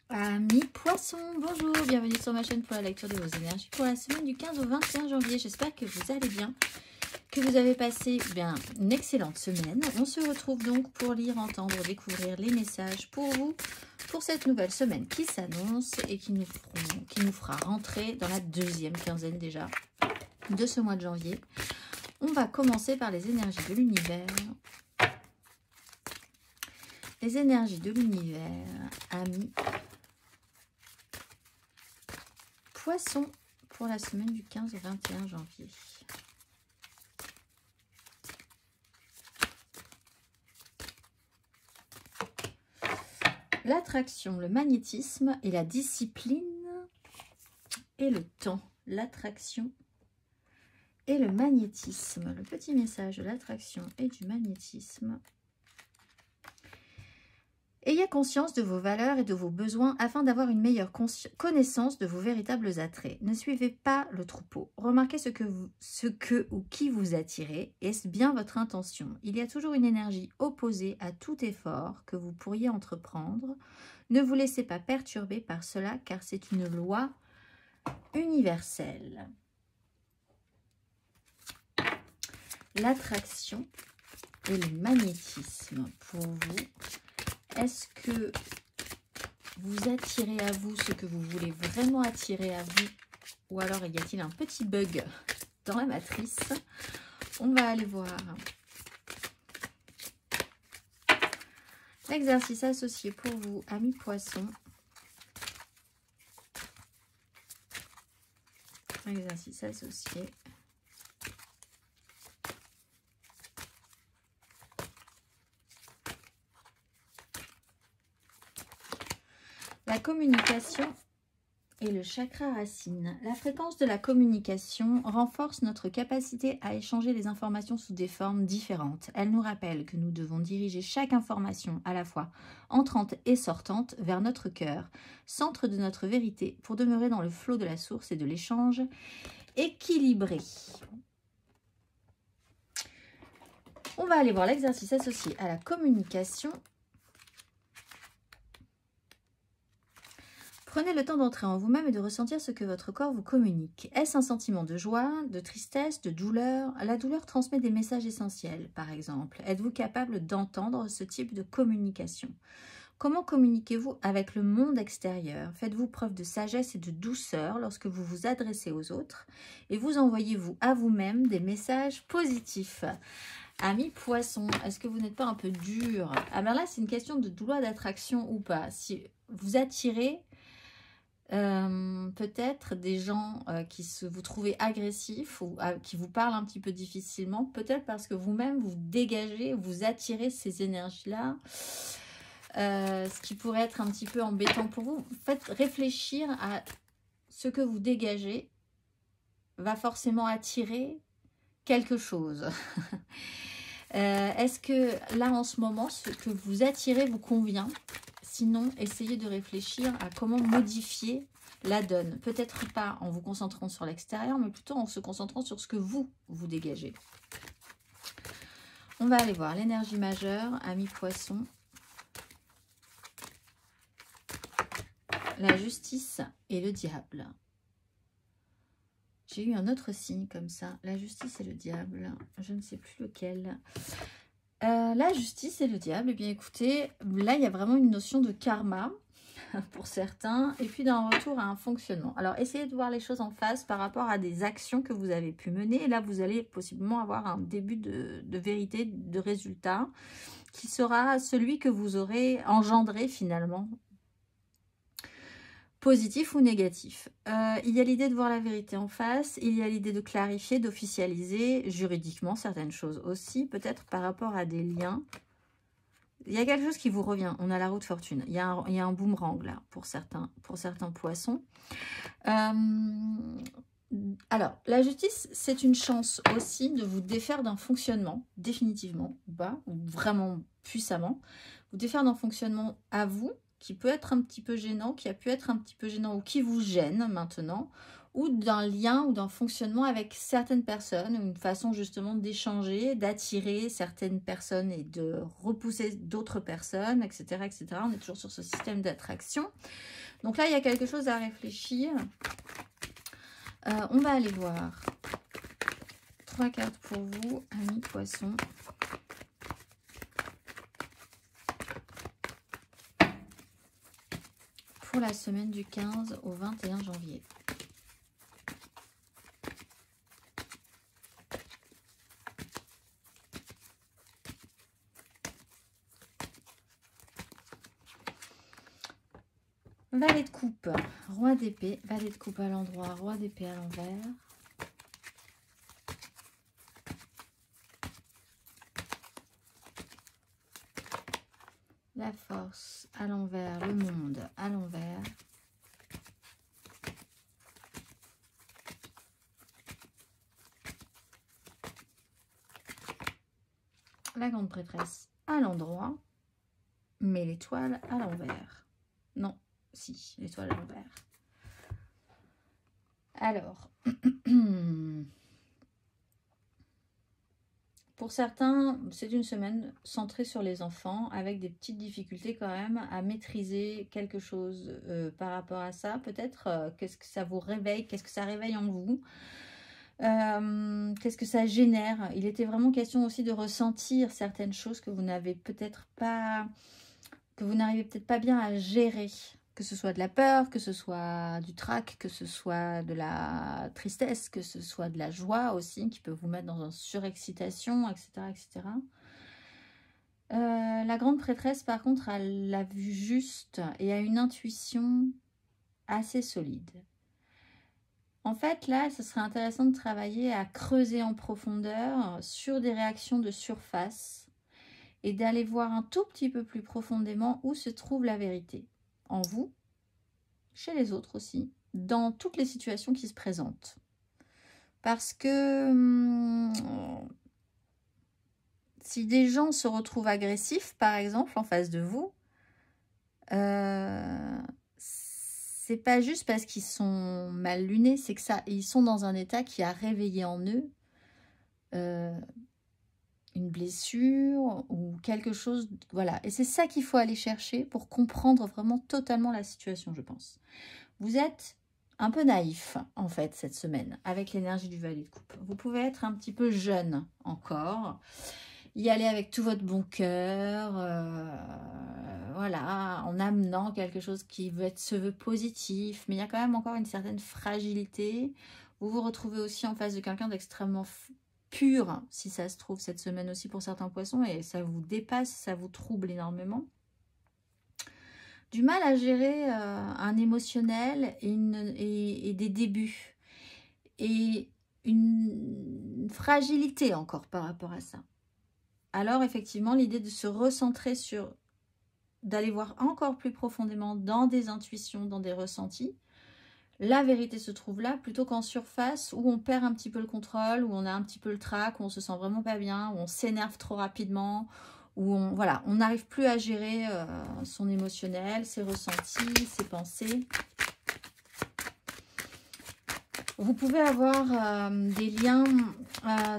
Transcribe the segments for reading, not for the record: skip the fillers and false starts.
Amis poissons, bonjour, bienvenue sur ma chaîne pour la lecture de vos énergies pour la semaine du 15 au 21 janvier. J'espère que vous allez bien, que vous avez passé une excellente semaine. On se retrouve donc pour lire, entendre, découvrir les messages pour vous, pour cette nouvelle semaine qui s'annonce et qui nous fera rentrer dans la deuxième quinzaine déjà de ce mois de janvier. On va commencer par les énergies de l'univers. Les énergies de l'univers, amis Poisson pour la semaine du 15 au 21 janvier. L'attraction, le magnétisme et la discipline et le temps. L'attraction et le magnétisme. Le petit message de l'attraction et du magnétisme. Ayez conscience de vos valeurs et de vos besoins afin d'avoir une meilleure connaissance de vos véritables attraits. Ne suivez pas le troupeau. Remarquez ce que ou qui vous attirez. Est-ce bien votre intention? Il y a toujours une énergie opposée à tout effort que vous pourriez entreprendre. Ne vous laissez pas perturber par cela car c'est une loi universelle. L'attraction et le magnétisme pour vous. Est-ce que vous attirez à vous ce que vous voulez vraiment attirer à vous? Ou alors y a-t-il un petit bug dans la matrice? On va aller voir. L'exercice associé pour vous, amis poissons. Exercice associé. La communication et le chakra racine. La fréquence de la communication renforce notre capacité à échanger les informations sous des formes différentes. Elle nous rappelle que nous devons diriger chaque information à la fois entrante et sortante vers notre cœur, centre de notre vérité, pour demeurer dans le flot de la source et de l'échange équilibré. On va aller voir l'exercice associé à la communication. Prenez le temps d'entrer en vous-même et de ressentir ce que votre corps vous communique. Est-ce un sentiment de joie, de tristesse, de douleur? La douleur transmet des messages essentiels, par exemple. Êtes-vous capable d'entendre ce type de communication? Comment communiquez-vous avec le monde extérieur? Faites-vous preuve de sagesse et de douceur lorsque vous vous adressez aux autres? Et vous envoyez-vous à vous-même des messages positifs? Amis poissons, est-ce que vous n'êtes pas un peu dur? Ah ben là, c'est une question de loi d'attraction ou pas. Si vous attirez peut-être des gens vous trouvez agressifs ou qui vous parlent un petit peu difficilement, peut-être parce que vous-même vous dégagez, vous attirez ces énergies-là, ce qui pourrait être un petit peu embêtant pour vous. Faites réfléchir à ce que vous dégagez va forcément attirer quelque chose. Est-ce que là en ce moment ce que vous attirez vous convient? Sinon, essayez de réfléchir à comment modifier la donne. Peut-être pas en vous concentrant sur l'extérieur, mais plutôt en se concentrant sur ce que vous dégagez. On va aller voir l'énergie majeure, amis poissons. La justice et le diable. J'ai eu un autre signe comme ça. La justice et le diable. Je ne sais plus lequel. La justice et le diable, eh bien écoutez, là il y a vraiment une notion de karma pour certains, et puis d'un retour à un fonctionnement. Alors essayez de voir les choses en face par rapport à des actions que vous avez pu mener, et là vous allez possiblement avoir un début de vérité, de résultat, qui sera celui que vous aurez engendré finalement, positif ou négatif. Il y a l'idée de voir la vérité en face, il y a l'idée de clarifier, d'officialiser juridiquement certaines choses aussi, peut-être par rapport à des liens. Il y a quelque chose qui vous revient, on a la roue de fortune, il y a un boomerang là pour certains poissons. Alors, la justice, c'est une chance aussi de vous défaire d'un fonctionnement, définitivement, ou pas, ou vraiment puissamment, vous défaire d'un fonctionnement à vous, qui peut être un petit peu gênant, qui a pu être un petit peu gênant ou qui vous gêne maintenant, ou d'un lien ou d'un fonctionnement avec certaines personnes, une façon justement d'échanger, d'attirer certaines personnes et de repousser d'autres personnes, etc., etc. On est toujours sur ce système d'attraction. Donc là, il y a quelque chose à réfléchir. On va aller voir 3 cartes pour vous, amis poissons. Pour la semaine du 15 au 21 janvier. Valet de coupe, roi d'épée, valet de coupe à l'endroit, roi d'épée à l'envers. La force à l'envers, le monde à l'envers. La grande prêtresse à l'endroit, mais l'étoile à l'envers. Non, si, l'étoile à l'envers. Alors, pour certains, c'est une semaine centrée sur les enfants, avec des petites difficultés quand même à maîtriser quelque chose par rapport à ça. Peut-être qu'est-ce que ça vous réveille, qu'est-ce que ça réveille en vous, qu'est-ce que ça génère. Il était vraiment question aussi de ressentir certaines choses que vous n'avez peut-être pas, que vous n'arrivez peut-être pas bien à gérer. Que ce soit de la peur, que ce soit du trac, que ce soit de la tristesse, que ce soit de la joie aussi, qui peut vous mettre dans une surexcitation, etc. etc. La grande prêtresse, par contre, a la vue juste et a une intuition assez solide. En fait, là, ce serait intéressant de travailler à creuser en profondeur sur des réactions de surface et d'aller voir un tout petit peu plus profondément où se trouve la vérité. En vous, chez les autres aussi, dans toutes les situations qui se présentent. Parce que si des gens se retrouvent agressifs, par exemple, en face de vous, c'est pas juste parce qu'ils sont mal lunés, c'est que ils sont dans un état qui a réveillé en eux une blessure ou quelque chose, voilà. Et c'est ça qu'il faut aller chercher pour comprendre vraiment totalement la situation, je pense. Vous êtes un peu naïf, en fait, cette semaine, avec l'énergie du valet de coupe. Vous pouvez être un petit peu jeune encore, y aller avec tout votre bon cœur, voilà, en amenant quelque chose qui se veut positif, mais il y a quand même encore une certaine fragilité. Vous vous retrouvez aussi en face de quelqu'un d'extrêmement pur, si ça se trouve, cette semaine aussi pour certains poissons, et ça vous dépasse, ça vous trouble énormément. Du mal à gérer un émotionnel et des débuts. Et une fragilité encore par rapport à ça. Alors effectivement, l'idée de se recentrer sur, d'aller voir encore plus profondément dans des intuitions, dans des ressentis. La vérité se trouve là, plutôt qu'en surface, où on perd un petit peu le contrôle, où on a un petit peu le trac, où on se sent vraiment pas bien, où on s'énerve trop rapidement, où voilà, on n'arrive plus à gérer son émotionnel, ses ressentis, ses pensées. Vous pouvez avoir des liens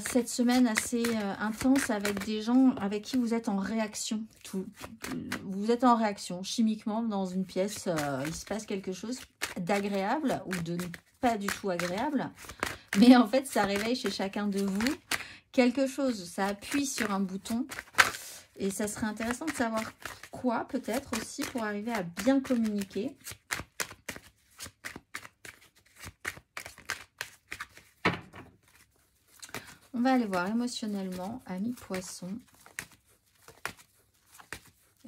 cette semaine assez intenses avec des gens avec qui vous êtes en réaction. Vous êtes en réaction chimiquement dans une pièce, il se passe quelque chose d'agréable ou de pas du tout agréable. Mais en fait, ça réveille chez chacun de vous quelque chose. Ça appuie sur un bouton. Et ça serait intéressant de savoir quoi peut-être aussi pour arriver à bien communiquer. On va aller voir émotionnellement, amis poissons.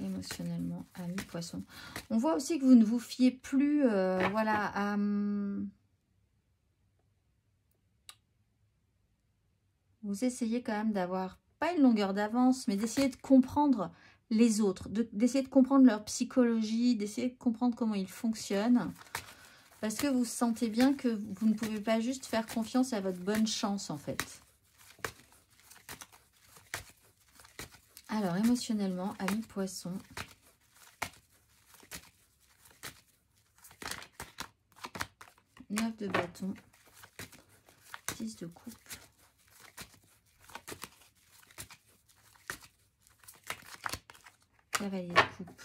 Émotionnellement, amis poissons. On voit aussi que vous ne vous fiez plus voilà, à... Vous essayez quand même d'avoir, pas une longueur d'avance, mais d'essayer de comprendre les autres, d'essayer de comprendre leur psychologie, d'essayer de comprendre comment ils fonctionnent. Parce que vous sentez bien que vous ne pouvez pas juste faire confiance à votre bonne chance, en fait. Alors, émotionnellement, amis poissons. 9 de bâton, 10 de coupe, cavalier de coupe,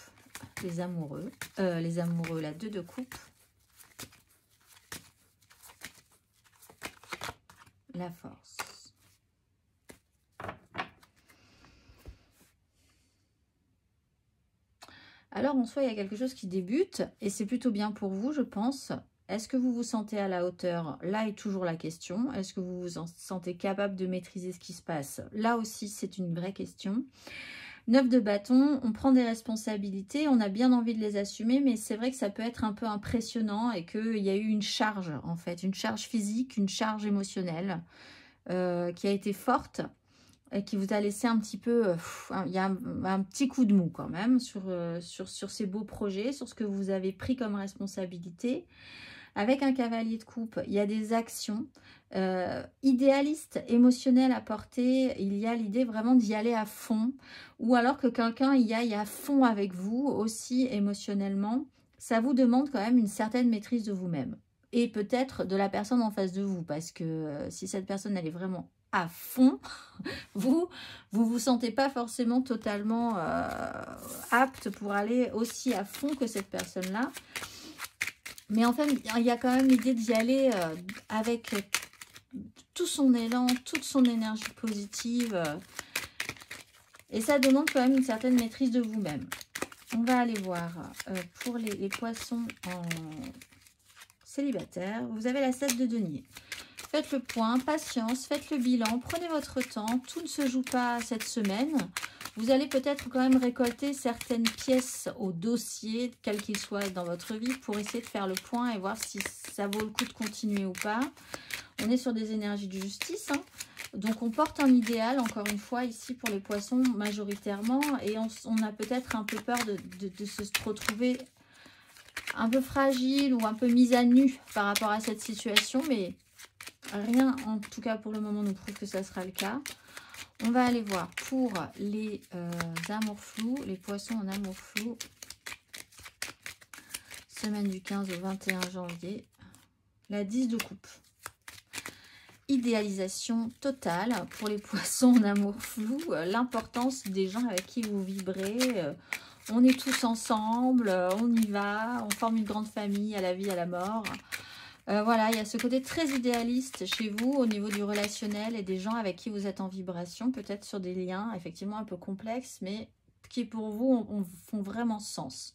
les amoureux, la 2 de coupe, la force. Alors en soi, il y a quelque chose qui débute et c'est plutôt bien pour vous, je pense. Est-ce que vous vous sentez à la hauteur? Là est toujours la question. Est-ce que vous vous sentez capable de maîtriser ce qui se passe? Là aussi, c'est une vraie question. 9 de bâton, on prend des responsabilités, on a bien envie de les assumer, mais c'est vrai que ça peut être un peu impressionnant et qu'il y a eu une charge, en fait, une charge physique, une charge émotionnelle qui a été forte. Et qui vous a laissé un petit peu, il y a un petit coup de mou quand même sur ces beaux projets, sur ce que vous avez pris comme responsabilité. Avec un cavalier de coupe, il y a des actions idéalistes, émotionnelles à porter. Il y a l'idée vraiment d'y aller à fond. Ou alors que quelqu'un y aille à fond avec vous, aussi émotionnellement. Ça vous demande quand même une certaine maîtrise de vous-même. Et peut-être de la personne en face de vous. Parce que si cette personne, elle est vraiment à fond, vous sentez pas forcément totalement apte pour aller aussi à fond que cette personne-là. Mais en fait, il y a quand même l'idée d'y aller avec tout son élan, toute son énergie positive. Et ça demande quand même une certaine maîtrise de vous-même. On va aller voir pour les poissons en célibataire. Vous avez la 7 de denier. Faites le point, patience, faites le bilan, prenez votre temps. Tout ne se joue pas cette semaine. Vous allez peut-être quand même récolter certaines pièces au dossier, quel qu'il soit dans votre vie, pour essayer de faire le point et voir si ça vaut le coup de continuer ou pas. On est sur des énergies de justice, hein. Donc on porte un idéal, encore une fois, ici pour les poissons majoritairement. Et on a peut-être un peu peur de se retrouver un peu fragile ou un peu mise à nu par rapport à cette situation, mais rien, en tout cas pour le moment, nous prouve que ça sera le cas. On va aller voir pour les amours flous, les poissons en amour flou. Semaine du 15 au 21 janvier. La 10 de coupe. Idéalisation totale pour les poissons en amour flou. L'importance des gens avec qui vous vibrez. On est tous ensemble, on y va, on forme une grande famille à la vie, à la mort. Voilà, il y a ce côté très idéaliste chez vous au niveau du relationnel et des gens avec qui vous êtes en vibration, peut-être sur des liens effectivement un peu complexes, mais qui pour vous font vraiment sens.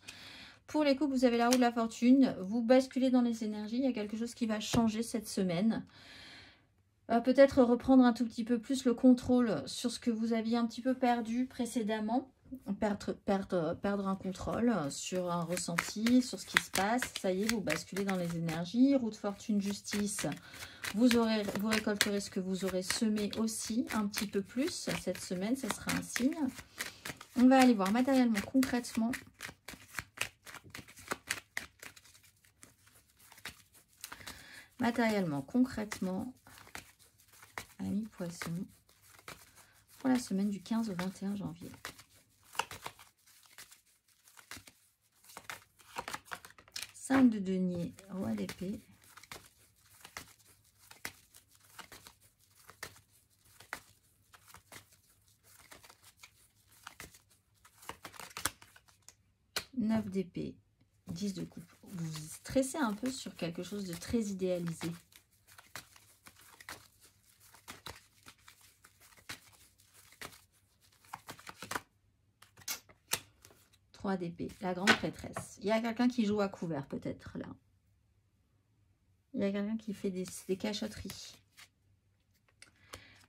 Pour les couples, vous avez la roue de la fortune, vous basculez dans les énergies, il y a quelque chose qui va changer cette semaine. Peut-être reprendre un tout petit peu plus le contrôle sur ce que vous aviez un petit peu perdu précédemment. Perdre un contrôle sur un ressenti, sur ce qui se passe. Ça y est, vous basculez dans les énergies. Roue de fortune, justice. Vous récolterez ce que vous aurez semé aussi un petit peu plus cette semaine. Ce sera un signe. On va aller voir matériellement, concrètement. Matériellement, concrètement, amis poissons, pour la semaine du 15 au 21 janvier. 5 de denier, roi d'épée. Neuf d'épée, 10 de coupe. Vous stressez un peu sur quelque chose de très idéalisé. D'épée, la grande prêtresse. Il y a quelqu'un qui joue à couvert peut-être là. Il y a quelqu'un qui fait des cachotteries.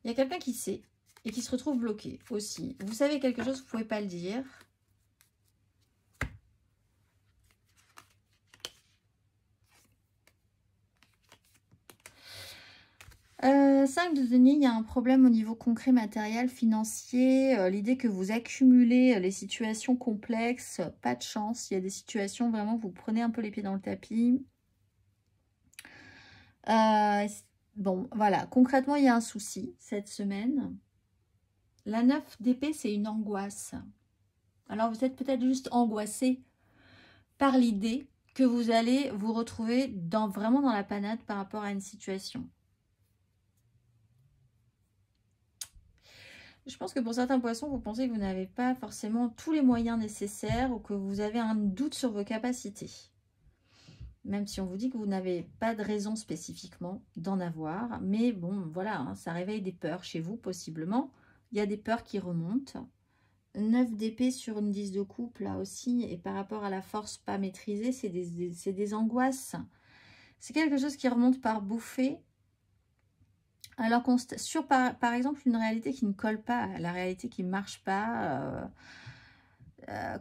Il y a quelqu'un qui sait et qui se retrouve bloqué aussi. Vous savez quelque chose, vous ne pouvez pas le dire. Cinq de denier, il y a un problème au niveau concret, matériel, financier. L'idée que vous accumulez les situations complexes, pas de chance. Il y a des situations vraiment, vous prenez un peu les pieds dans le tapis. Bon, voilà. Concrètement, il y a un souci cette semaine. La 9 d'épée, c'est une angoisse. Alors, vous êtes peut-être juste angoissé par l'idée que vous allez vous retrouver vraiment dans la panade par rapport à une situation. Je pense que pour certains poissons, vous pensez que vous n'avez pas forcément tous les moyens nécessaires ou que vous avez un doute sur vos capacités. Même si on vous dit que vous n'avez pas de raison spécifiquement d'en avoir. Mais bon, voilà, hein, ça réveille des peurs chez vous, possiblement. Il y a des peurs qui remontent. 9 d'épée sur une 10 de coupe, là aussi. Et par rapport à la force pas maîtrisée, c'est des angoisses. C'est quelque chose qui remonte par bouffée. Alors sur par exemple une réalité qui ne colle pas, la réalité qui ne marche pas,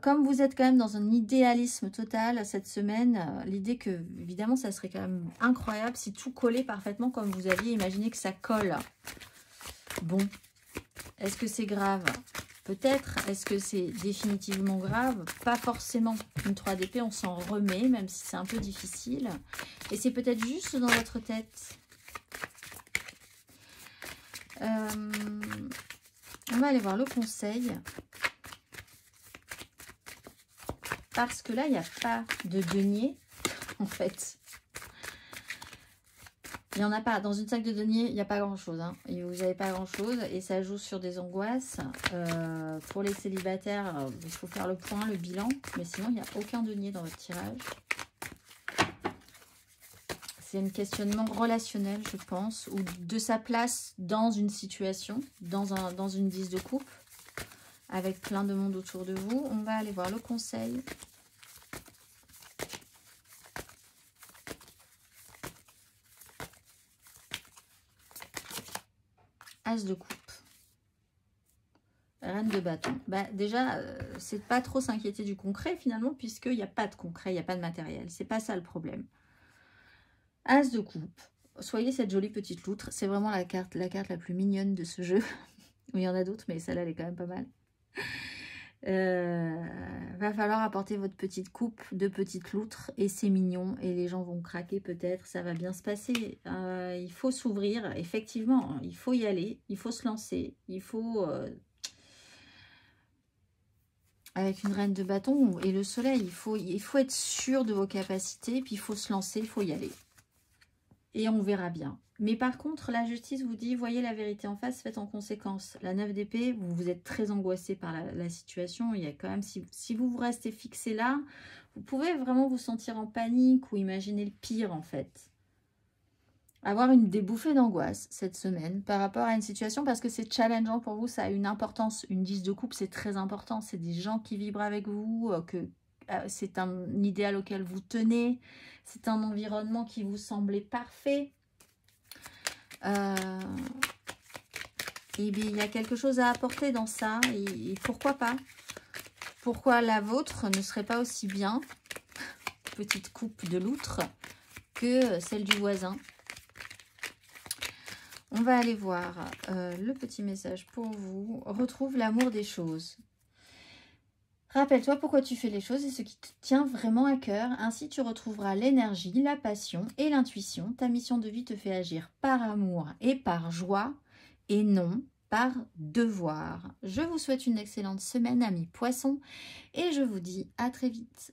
comme vous êtes quand même dans un idéalisme total cette semaine, l'idée que évidemment ça serait quand même incroyable si tout collait parfaitement comme vous aviez imaginé que ça colle. Bon, est-ce que c'est grave? Peut-être. Est-ce que c'est définitivement grave? Pas forcément. Une 3 d'épée, on s'en remet, même si c'est un peu difficile. Et c'est peut-être juste dans votre tête. On va aller voir le conseil. Parce que là, il n'y a pas de denier, en fait. Il n'y en a pas. Dans une sac de denier, il n'y a pas grand-chose. Hein. Et vous n'avez pas grand-chose. Et ça joue sur des angoisses. Pour les célibataires, il faut faire le point, le bilan. Mais sinon, il n'y a aucun denier dans votre tirage. C'est un questionnement relationnel, je pense, ou de sa place dans une situation, dans une 10 de coupe, avec plein de monde autour de vous. On va aller voir le conseil. As de coupe. Reine de bâton. Bah, déjà, c'est pas trop s'inquiéter du concret, finalement, puisqu'il n'y a pas de concret, il n'y a pas de matériel. C'est pas ça le problème. As de coupe. Soyez cette jolie petite loutre. C'est vraiment la carte la plus mignonne de ce jeu. Il y en a d'autres, mais celle-là, elle est quand même pas mal. Va falloir apporter votre petite coupe de petite loutre et c'est mignon et les gens vont craquer peut-être, ça va bien se passer. Il faut s'ouvrir, effectivement, il faut y aller, il faut se lancer, il faut... avec une reine de bâton et le soleil, il faut être sûr de vos capacités, puis il faut se lancer, il faut y aller. Et on verra bien. Mais par contre, la justice vous dit, voyez la vérité en face, faites en conséquence. La 9 d'épée, vous êtes très angoissé par la situation. Il y a quand même, si vous restez fixé là, vous pouvez vraiment vous sentir en panique ou imaginer le pire en fait. Avoir des bouffées d'angoisse cette semaine par rapport à une situation parce que c'est challengeant pour vous, ça a une importance. Une 10 de coupe, c'est très important. C'est des gens qui vibrent avec vous, c'est un idéal auquel vous tenez, c'est un environnement qui vous semblait parfait. Et bien, il y a quelque chose à apporter dans ça, et pourquoi pas? Pourquoi la vôtre ne serait pas aussi bien, petite coupe de loutre, que celle du voisin? On va aller voir le petit message pour vous. Retrouve l'amour des choses. Rappelle-toi pourquoi tu fais les choses et ce qui te tient vraiment à cœur. Ainsi, tu retrouveras l'énergie, la passion et l'intuition. Ta mission de vie te fait agir par amour et par joie et non par devoir. Je vous souhaite une excellente semaine, amis poissons, et je vous dis à très vite.